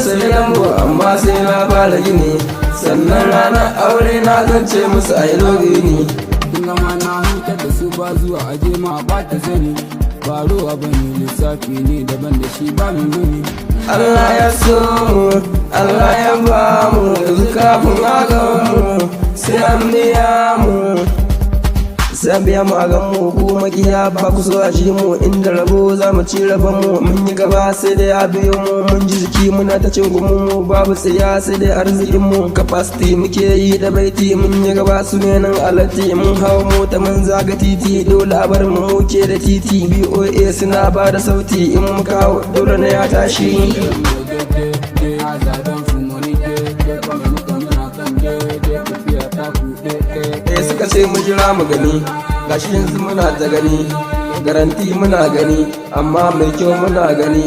sai lambu amma sai na fara gini, sannan ranar aure na zance musu a yi ni. Kun ma na hutar da su ba zuwa aje ma ba ta zani, ba ruwa ba ne lissafi ne daban da shi ba mu gani. Allah ya so mu, Allah ya ba mu, yanzu kafin a mu sai an biya mu. Sai biya mu a gan mu ku makiya ba ku so a ji mu, inda rabo za mu ci rabon mu. Mun yi gaba sai dai a biyo mu, mun ji jiki muna ta cin gumin mu, babu tsaya sai dai arzikin mu. Capacity muke yi da baiti, mun yi gaba su ne nan alati. Mun hau mota mun zaga titi, dole a bar mu muke da titi. BOA suna ba da sauti, in muka hau dole na ya tashi. Suka ce mu jira mu gani, gashi yanzu muna ta gani, garanti muna gani, amma mai kyau muna gani.